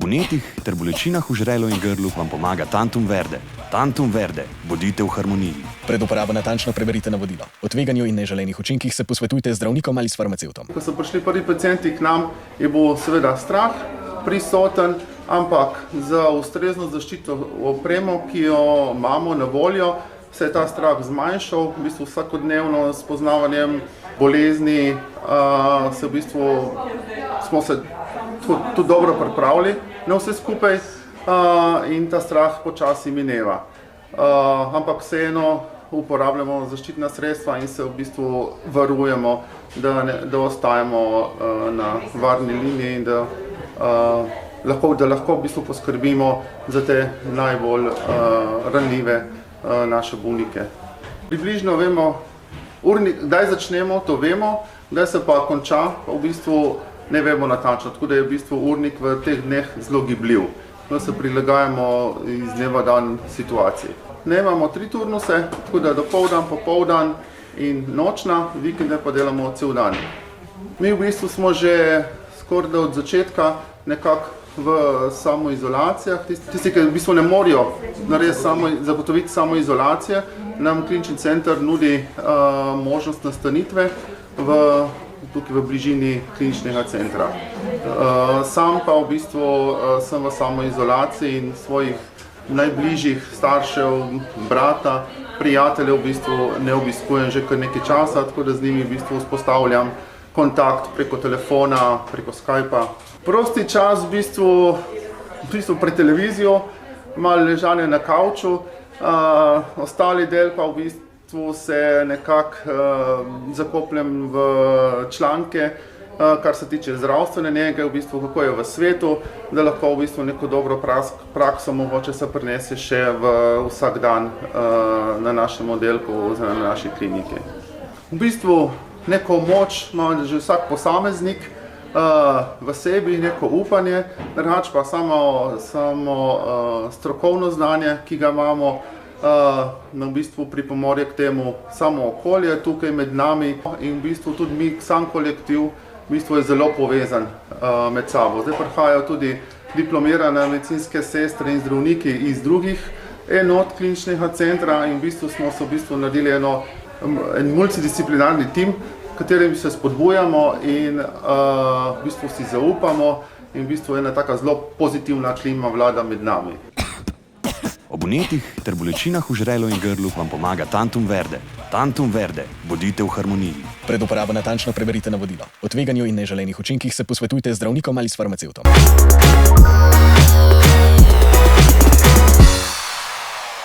vnetih ter bolečinah v žrelu in grlu vam pomaga Tantum Verde. Tantum Verde, bodite v harmoniji. Pred uporabo natančno preberite navodila. O tveganju in neželenih učinkih se posvetujte z zdravnikom ali s farmacevtom. Ko so prišli prvi pacienti k nam, je bil seveda strah prisoten, ampak za ustrezno zaščito opremo, ki jo imamo na voljo, se je ta strah zmanjšal. V bistvu vsakodnevno s poznavanjem bolezni smo se tudi dobro pripravili na vse skupaj in ta strah počasi mineva. Ampak vseeno uporabljamo zaščitna sredstva in se v bistvu varujemo, da ostajamo na varni liniji in da lahko v bistvu poskrbimo za te najbolj ranljive naše bolnike. Približno vemo, kdaj začnemo, to vemo, kdaj se pa konča, pa v bistvu ne vemo natančno, tako da je v bistvu urnik v teh dneh zelo gibljiv, da se prilagajamo iz dneva dan situaciji. Ne imamo 3 turnuse, tako da dopoldan, popoldan in nočna, vikende pa delamo cel dan. Mi v bistvu smo že skoraj od začetka nekako v samoizolacijah. Tisti, ki v bistvu ne morejo zagotoviti samoizolacije, nam klinični center nudi možnost nastanitve tukaj v bližini kliničnega centra. Sam pa v bistvu sem v samoizolaciji in svojih najbližjih staršev, brata, prijateljev v bistvu ne obiskujem že kar nekaj časa, tako da z njimi v bistvu vzpostavljam kontakt preko telefona, preko Skypa. Prosti čas v bistvu pred televizijo, malo ležanje na kavču, ostali del pa v bistvu se nekako zakopljem v članke, kar se tiče zdravstvene nege, v bistvu kako je v svetu, da lahko v bistvu neko dobro prakso mogoče se prenese še v vsak dan na našem oddelku oziroma na naši kliniki. V bistvu neko moč ima že vsak posameznik v sebi, neko upanje, drugače pa samo strokovno znanje, ki ga imamo, v bistvu pripomore k temu samo okolje tukaj med nami in v bistvu tudi mi, sam kolektiv, v bistvu je zelo povezan med sabo. Zdaj prihajajo tudi diplomirane medicinske sestre in zdravniki iz drugih enot kliničnega centra in v bistvu smo se naredili en multidisciplinarni tim, katerim se spodbujamo in v bistvu si zaupamo in v bistvu ena taka zelo pozitivna klima vlada med nami. Ob vnetih ter bolečinah v žrelu in grlu vam pomaga Tantum Verde. Tantum Verde, bodite v harmoniji. Pred uporabo natančno preberite navodila. O tveganju in neželenih učinkih se posvetujte z zdravnikom ali s farmacevtom.